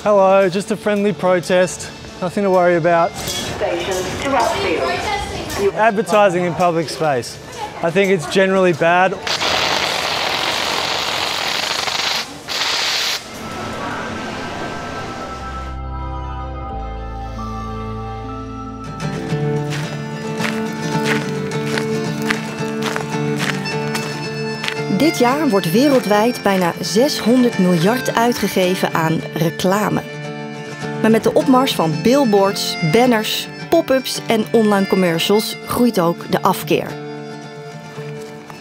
Hello, just a friendly protest. Nothing to worry about. Advertising in public space. I think it's generally bad. Dit jaar wordt wereldwijd bijna 600 miljard uitgegeven aan reclame. Maar met de opmars van billboards, banners, pop-ups en online commercials groeit ook de afkeer.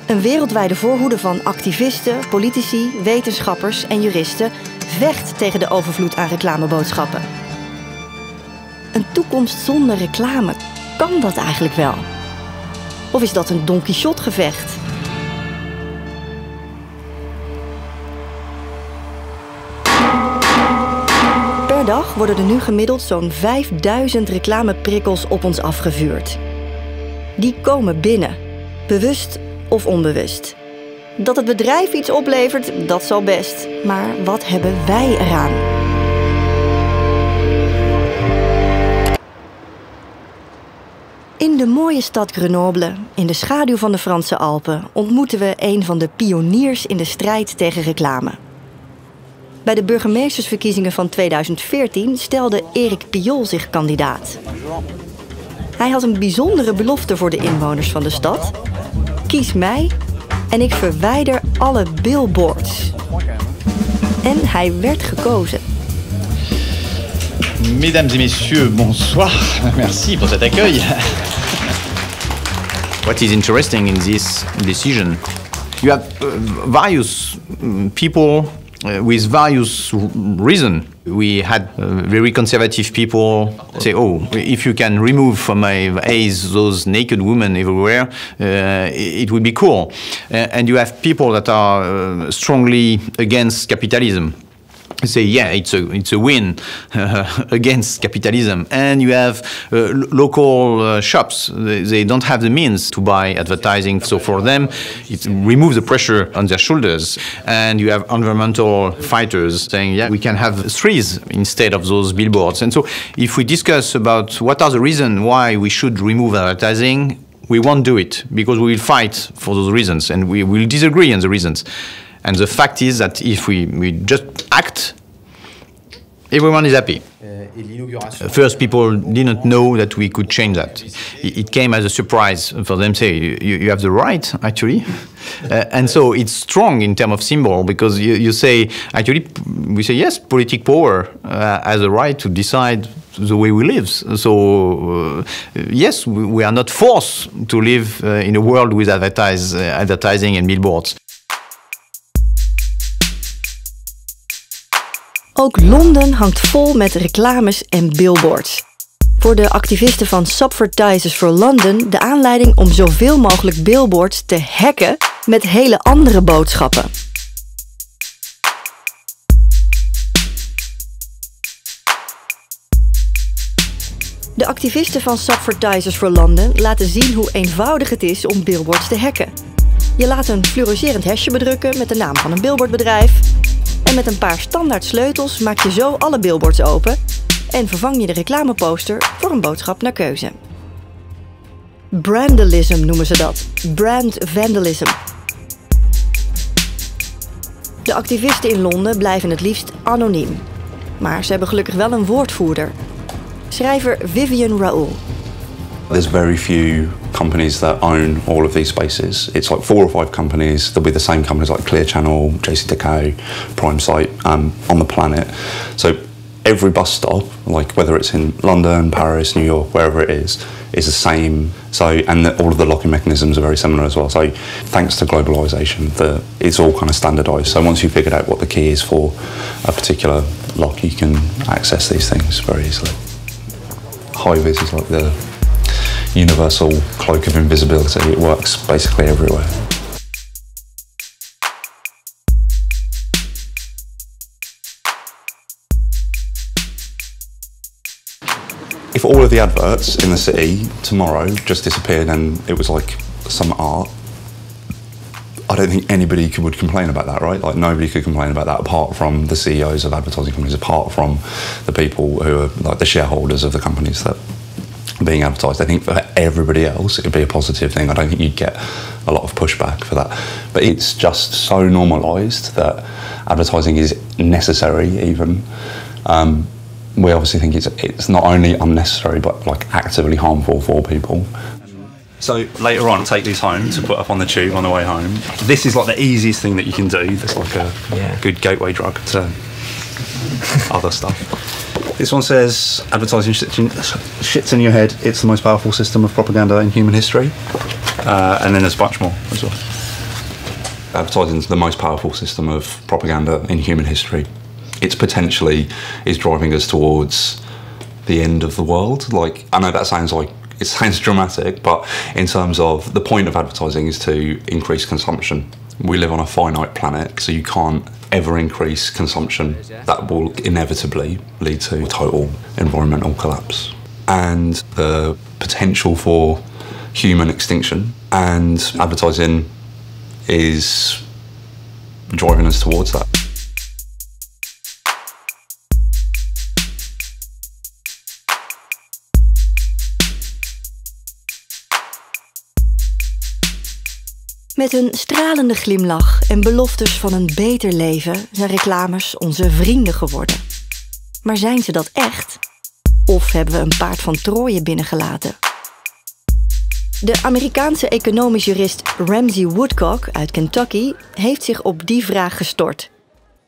Een wereldwijde voorhoede van activisten, politici, wetenschappers en juristen vecht tegen de overvloed aan reclameboodschappen. Een toekomst zonder reclame, kan dat eigenlijk wel? Of is dat een Don Quixote-gevecht? Per dag worden er nu gemiddeld zo'n 5000 reclameprikkels op ons afgevuurd. Die komen binnen, bewust of onbewust. Dat het bedrijf iets oplevert, dat zal best. Maar wat hebben wij eraan? In de mooie stad Grenoble, in de schaduw van de Franse Alpen, ontmoeten we een van de pioniers in de strijd tegen reclame. Bij de burgemeestersverkiezingen van 2014 stelde Erik Piolle zich kandidaat. Hij had een bijzondere belofte voor de inwoners van de stad. Kies mij en ik verwijder alle billboards. En hij werd gekozen. Mesdames et messieurs, bonsoir. Merci pour cet accueil. What is interesting in this decision? You have various people with various reasons. We had very conservative people say, oh, if you can remove from my eyes those naked women everywhere, it would be cool. And you have people that are strongly against capitalism. Say, yeah, it's a win against capitalism. And you have local shops. They don't have the means to buy advertising. So for them, it removes the pressure on their shoulders. And you have environmental fighters saying, yeah, we can have trees instead of those billboards. And so if we discuss about what are the reasons why we should remove advertising, we won't do it because we will fight for those reasons and we will disagree on the reasons. And the fact is that if we just act, everyone is happy. First, people didn't know that we could change that. It came as a surprise for them. Say, you have the right, actually. And so it's strong in terms of symbol because you say, actually, we say, yes, political power has a right to decide the way we live. So, yes, we are not forced to live in a world with advertising and billboards. Ook Londen hangt vol met reclames en billboards. Voor de activisten van Subvertisers for London de aanleiding om zoveel mogelijk billboards te hacken met hele andere boodschappen. De activisten van Subvertisers for London laten zien hoe eenvoudig het is om billboards te hacken. Je laat een fluorescerend hesje bedrukken met de naam van een billboardbedrijf. En met een paar standaard sleutels maak je zo alle billboards open en vervang je de reclameposter voor een boodschap naar keuze. Brandalism noemen ze dat. Brand vandalism. De activisten in Londen blijven het liefst anoniem. Maar ze hebben gelukkig wel een woordvoerder. Schrijver Vivian Raoul. There's very few companies that own all of these spaces. It's like 4 or 5 companies. They'll be the same companies like Clear Channel, JCDecaux, Prime Site on the planet. So every bus stop, like whether it's in London, Paris, New York, wherever it is the same. So all of the locking mechanisms are very similar as well. So thanks to globalization, it's all kind of standardized. So once you've figured out what the key is for a particular lock, you can access these things very easily. High-vis is like the universal cloak of invisibility. It works basically everywhere. If all of the adverts in the city tomorrow just disappeared and it was like some art, I don't think anybody would complain about that, right? Like nobody could complain about that apart from the CEOs of advertising companies, apart from the people who are like the shareholders of the companies that are being advertised. I think for everybody else it would be a positive thing. I don't think you'd get a lot of pushback for that. But it's just so normalised that advertising is necessary even. We obviously think it's not only unnecessary but like actively harmful for people. So later on, take these home to put up on the tube on the way home. This is like the easiest thing that you can do. It's like a good gateway drug to other stuff. This one says, advertising shits in your head. It's the most powerful system of propaganda in human history. And then there's much more as well. Advertising is the most powerful system of propaganda in human history. It's potentially is driving us towards the end of the world. Like, I know that sounds like, it sounds dramatic, but in terms of the point of advertising is to increase consumption. We live on a finite planet, so you can't ever increase consumption. That will inevitably lead to total environmental collapse and the potential for human extinction. And advertising is driving us towards that. Met hun stralende glimlach en beloftes van een beter leven zijn reclames onze vrienden geworden. Maar zijn ze dat echt? Of hebben we een paard van Troje binnengelaten? De Amerikaanse economisch jurist Ramsi Woodcock uit Kentucky heeft zich op die vraag gestort.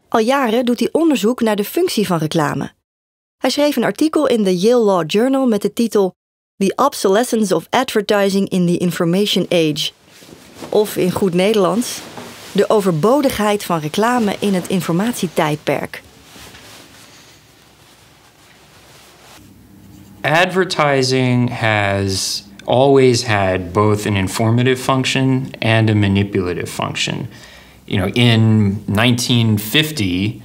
Al jaren doet hij onderzoek naar de functie van reclame. Hij schreef een artikel in de Yale Law Journal met de titel The Obsolescence of Advertising in the Information Age. Of in goed Nederlands, de overbodigheid van reclame in het informatietijdperk. Advertising has always had both an informative function and a manipulative function. You know, in 1950,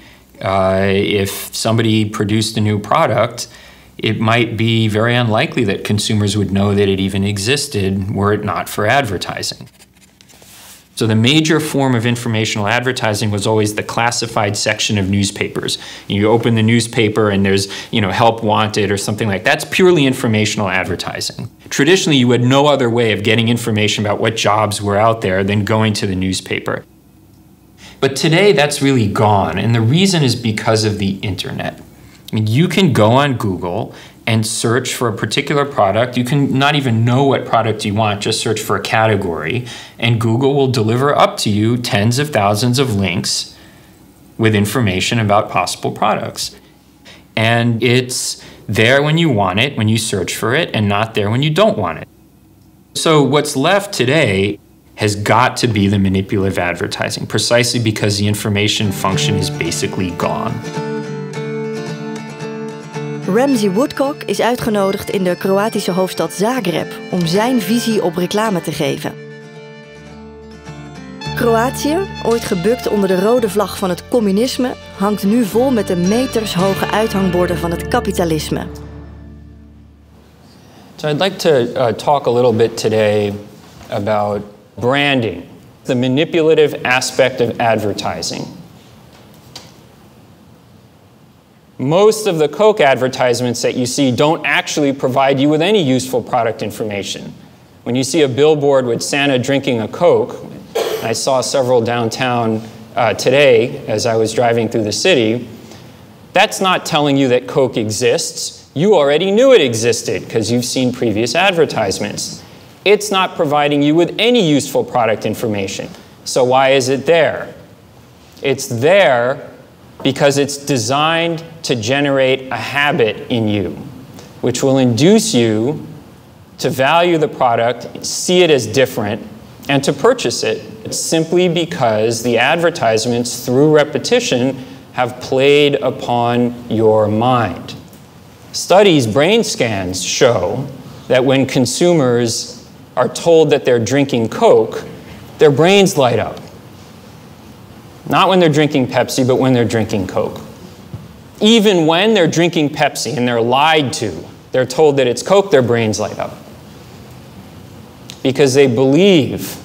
if somebody produced a new product, it might be very unlikely that consumers would know that it even existed were it not for advertising. So the major form of informational advertising was always the classified section of newspapers. You open the newspaper and there's, help wanted or something like that. That's purely informational advertising. Traditionally, you had no other way of getting information about what jobs were out there than going to the newspaper. But today, that's really gone, and the reason is because of the internet. I mean, you can go on Google and search for a particular product. You can not even know what product you want, just search for a category, and Google will deliver up to you tens of thousands of links with information about possible products. And it's there when you want it, when you search for it, and not there when you don't want it. So what's left today has got to be the manipulative advertising, precisely because the information function is basically gone. Ramsi Woodcock is uitgenodigd in de Kroatische hoofdstad Zagreb om zijn visie op reclame te geven. Kroatië, ooit gebukt onder de rode vlag van het communisme, hangt nu vol met de metershoge uithangborden van het kapitalisme. So I'd like to talk a little bit today about branding, the manipulative aspect of advertising. Most of the Coke advertisements that you see don't actually provide you with any useful product information. When you see a billboard with Santa drinking a Coke, I saw several downtown today as I was driving through the city, that's not telling you that Coke exists. You already knew it existed because you've seen previous advertisements. It's not providing you with any useful product information. So why is it there? It's there because it's designed to generate a habit in you, which will induce you to value the product, see it as different, and to purchase it. It's simply because the advertisements, through repetition, have played upon your mind. Studies, brain scans show that when consumers are told that they're drinking Coke, their brains light up. Not when they're drinking Pepsi, but when they're drinking Coke. Even when they're drinking Pepsi and they're lied to, they're told that it's Coke, their brains light up. Because they believe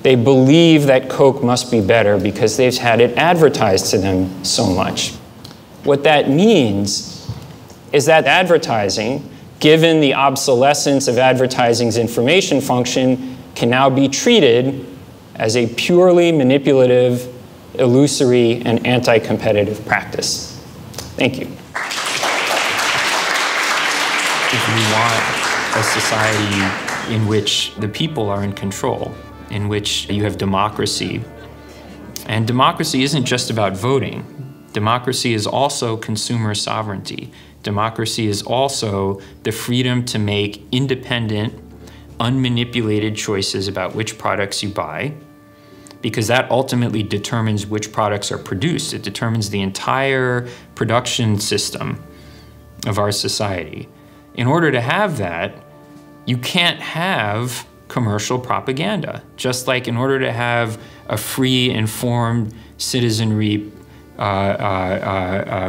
They believe that Coke must be better because they've had it advertised to them so much. What that means is that advertising, given the obsolescence of advertising's information function, can now be treated as a purely manipulative, illusory, and anti-competitive practice. Thank you. If we want a society in which the people are in control, in which you have democracy, and democracy isn't just about voting. Democracy is also consumer sovereignty. Democracy is also the freedom to make independent, unmanipulated choices about which products you buy, because that ultimately determines which products are produced. It determines the entire production system of our society. In order to have that, you can't have commercial propaganda. Just like in order to have a free, informed citizenry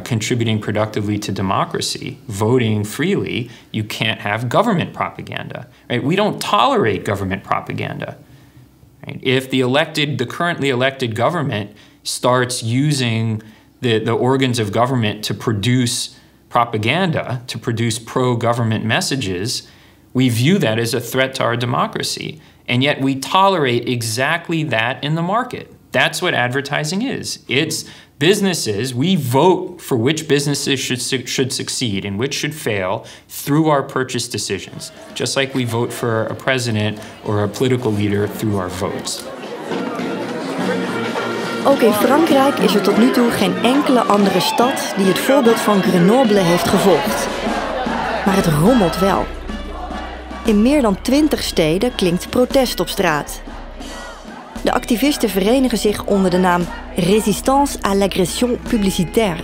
contributing productively to democracy, voting freely, you can't have government propaganda. Right? We don't tolerate government propaganda. Right? If the currently elected government starts using the organs of government to produce propaganda, to produce pro-government messages, we view that as a threat to our democracy. And yet we tolerate exactly that in the market. That's what advertising is. It's businesses, we vote for which businesses should succeed and which should fail through our purchase decisions, just like we vote for a president or a political leader through our votes. Ook in Frankrijk is er tot nu toe geen enkele andere stad die het voorbeeld van Grenoble heeft gevolgd. Maar het rommelt wel. In meer dan 20 steden klinkt protest op straat. De activisten verenigen zich onder de naam Résistance à l'agression publicitaire.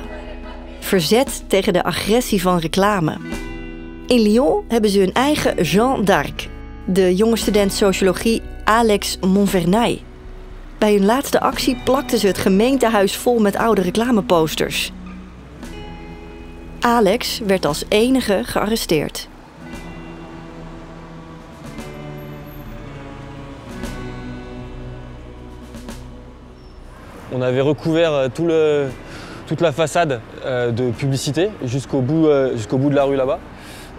Verzet tegen de agressie van reclame. In Lyon hebben ze hun eigen Jeanne d'Arc, de jonge student sociologie Alex Montvernet. Bij hun laatste actie plakten ze het gemeentehuis vol met oude reclameposters. Alex werd als enige gearresteerd. On avait recouvert toute la façade de publicité jusqu'au bout de la rue là-bas.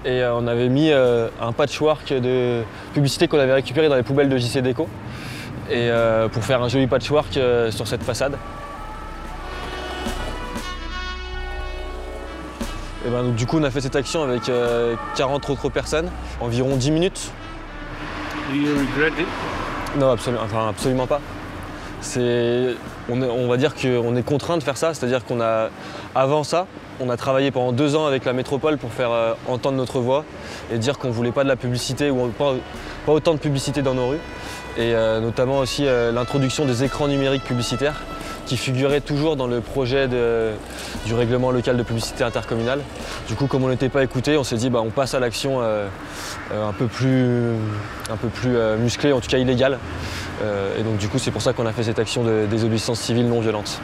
Et on avait mis un patchwork de publicité qu'on avait récupéré dans les poubelles de JC Déco. Et pour faire un joli patchwork sur cette façade. Et ben, donc, du coup, on a fait cette action avec 40 autres personnes, environ 10 minutes. Do you regret it? Non, absolument pas. On va dire qu'on est contraint de faire ça, c'est-à-dire avant ça, on a travaillé pendant 2 ans avec la métropole pour faire entendre notre voix et dire qu'on ne voulait pas de la publicité ou pas autant de publicité dans nos rues. Et notamment aussi l'introduction des écrans numériques publicitaires qui figuraient toujours dans le projet du règlement local de publicité intercommunale. Du coup, comme on n'était pas écouté, on s'est dit on passe à l'action un peu plus musclée, en tout cas illégale. Et donc du coup, c'est pour ça qu'on a fait cette action de désobéissance civile non violente.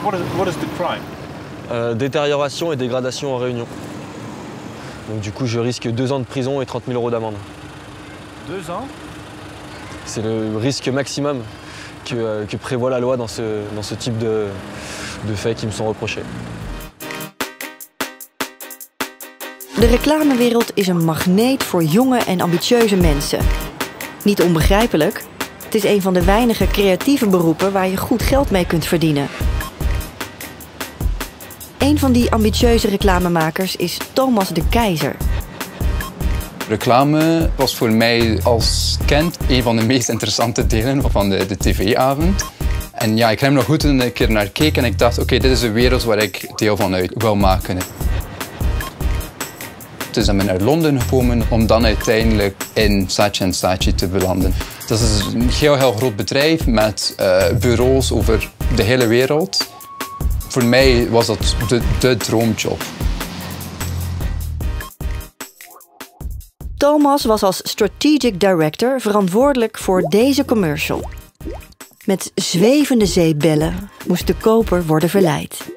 What is the crime? Détérioration et dégradation en réunion. Donc du coup, je risque 2 ans de prison et 30 000 € d'amende. 2 ans? C'est le risque maximum que prévoit la loi dans ce type de faits qui me sont reprochés. De reclamewereld is een magneet voor jonge en ambitieuze mensen. Niet onbegrijpelijk, het is een van de weinige creatieve beroepen waar je goed geld mee kunt verdienen. Een van die ambitieuze reclamemakers is Thomas de Keizer. Reclame was voor mij als kind een van de meest interessante delen van de tv-avond. En ja, ik herinner me nog goed toen ik er naar keek en ik dacht, oké, dit is een wereld waar ik deel van uit wil maken. Dus dan ben ik naar Londen gekomen om dan uiteindelijk in Saatchi & Saatchi te belanden. Dat is een heel groot bedrijf met bureaus over de hele wereld. Voor mij was dat de droomjob. Thomas was als strategic director verantwoordelijk voor deze commercial. Met zwevende zeepbellen moest de koper worden verleid.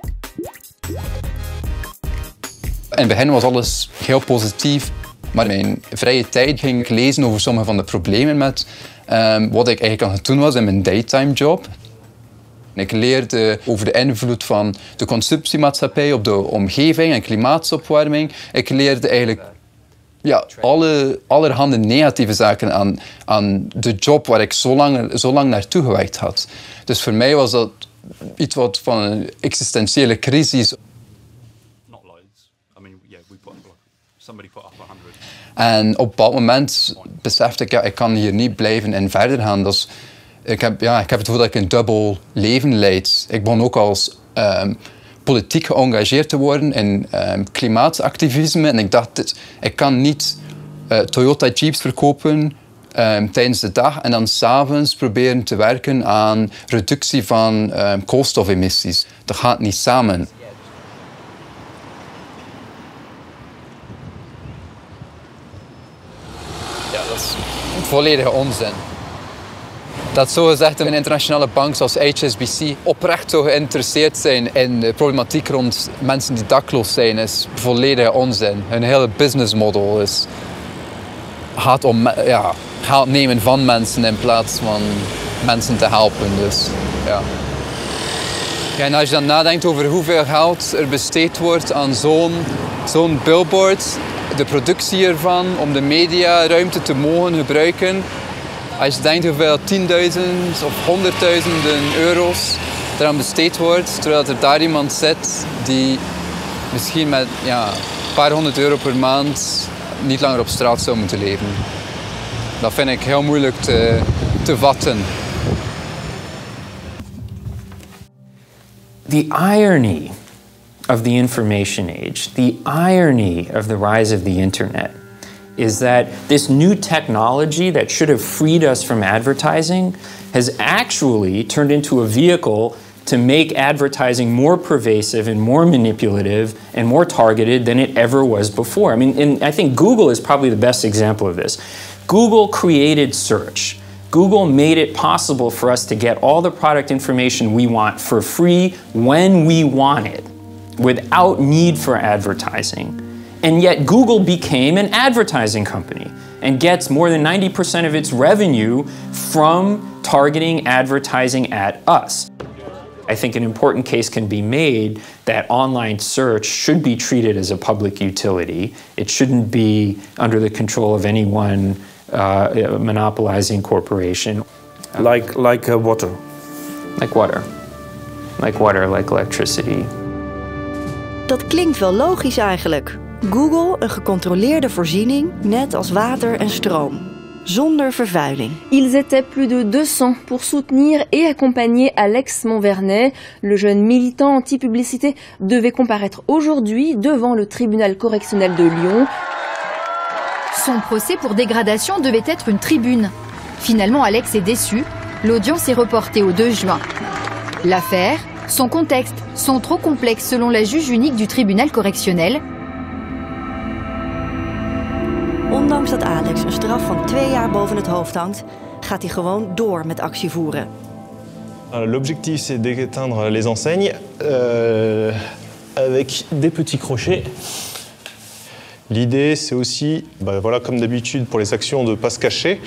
In het begin was alles heel positief. Maar in mijn vrije tijd ging ik lezen over sommige van de problemen met wat ik eigenlijk aan het doen was in mijn daytime job. Ik leerde over de invloed van de consumptiemaatschappij op de omgeving en klimaatopwarming. Ik leerde eigenlijk allerhande negatieve zaken aan de job waar ik zo lang naartoe gewerkt had. Dus voor mij was dat iets wat van een existentiële crisis. En op een bepaald moment besefte ik, ik kan hier niet blijven en verder gaan. Dus ik heb het gevoel dat ik een dubbel leven leid. Ik begon ook als politiek geëngageerd te worden in klimaatactivisme. En ik dacht, ik kan niet Toyota Jeeps verkopen tijdens de dag en dan 's avonds proberen te werken aan reductie van koolstofemissies. Dat gaat niet samen. Ja, dat is volledige onzin. Dat zogezegd een internationale bank zoals HSBC oprecht zo geïnteresseerd zijn in de problematiek rond mensen die dakloos zijn, is volledige onzin. Hun hele businessmodel gaat om geld nemen van mensen in plaats van mensen te helpen. Dus, ja. En als je dan nadenkt over hoeveel geld er besteed wordt aan zo'n billboard, de productie ervan, om de mediaruimte te mogen gebruiken. Als je denkt hoeveel 10.000 of 100.000 euro's eraan besteed wordt, terwijl er daar iemand zit die misschien met een paar honderd euro per maand niet langer op straat zou moeten leven. Dat vind ik heel moeilijk te vatten. The irony of the information age, the irony of the rise of the internet, is that this new technology that should have freed us from advertising has actually turned into a vehicle to make advertising more pervasive and more manipulative and more targeted than it ever was before. I mean, and I think Google is probably the best example of this. Google created search. Google made it possible for us to get all the product information we want for free when we want it, without need for advertising. And yet Google became an advertising company and gets more than 90% of its revenue from targeting advertising at us. I think an important case can be made that online search should be treated as a public utility. It shouldn't be under the control of any one monopolizing corporation. Like water. Like water. Like water, like electricity. Dat klinkt wel logisch eigenlijk. Google, een gecontroleerde voorziening, net als water en stroom. Zonder vervuiling. Ils étaient plus de 200 pour soutenir et accompagner Alex Monvernet. Le jeune militant anti-publicité devait comparaître aujourd'hui devant le tribunal correctionnel de Lyon. Son procès pour dégradation devait être une tribune. Finalement, Alex est déçu. L'audience est reportée au 2 juin. L'affaire, son contexte sont trop complexes selon la juge unique du tribunal correctionnel. Ondanks dat Alex een straf van 2 jaar boven het hoofd hangt, gaat hij gewoon door met actie voeren. L'objectif, c'est d'éteindre les enseignes avec des petits crochets. L'idée, c'est aussi, voilà, comme d'habitude pour les actions, de ne pas se cacher,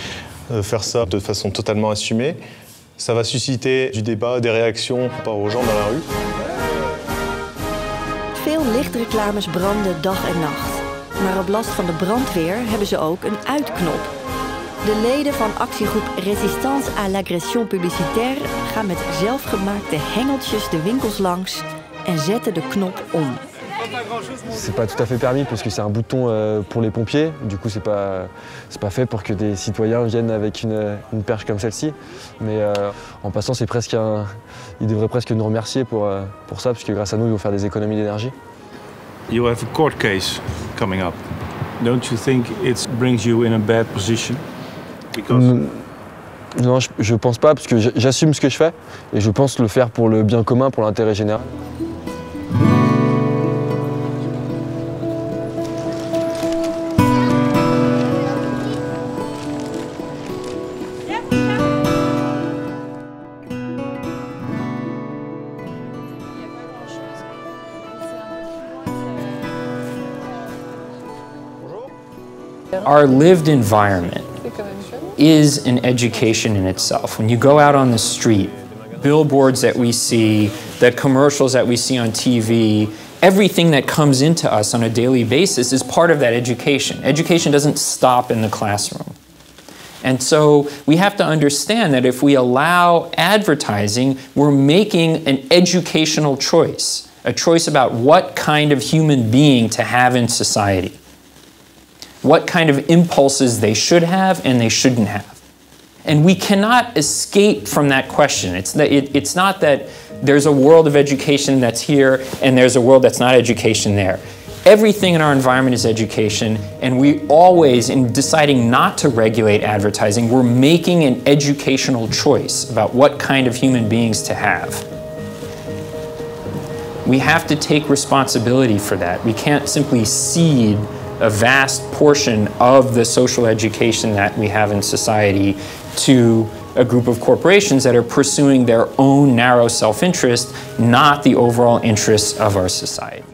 faire ça de façon totalement assumée. Ça va susciter du débat, des réactions par aux gens dans la rue. Veel lichtreclames branden dag en nacht. Maar op last van de brandweer hebben ze ook een uitknop. De leden van actiegroep Résistance à l'agression publicitaire gaan met zelfgemaakte hengeltjes de winkels langs en zetten de knop om. C'est pas tout à fait permis parce que c'est un bouton pour les pompiers. Du coup, c'est pas fait pour que des citoyens viennent avec une perche comme celle-ci. Mais en passant, ils devraient presque nous remercier pour ça, parce que grâce à nous, ils vont faire des économies d'énergie. You have a court case coming up. Don't you think it brings you in a bad position? Non, je pense pas, parce que j'assume ce que je fais et je pense le faire pour le bien commun, pour l'intérêt général. Our lived environment is an education in itself. When you go out on the street, billboards that we see, the commercials that we see on TV, everything that comes into us on a daily basis is part of that education. Education doesn't stop in the classroom. And so we have to understand that if we allow advertising, we're making an educational choice, a choice about what kind of human being to have in society, what kind of impulses they should have and they shouldn't have. And we cannot escape from that question. It's not that there's a world of education that's here and there's a world that's not education there. Everything in our environment is education, and we always, in deciding not to regulate advertising, we're making an educational choice about what kind of human beings to have. We have to take responsibility for that. We can't simply cede a vast portion of the social education that we have in society to a group of corporations that are pursuing their own narrow self-interest, not the overall interests of our society.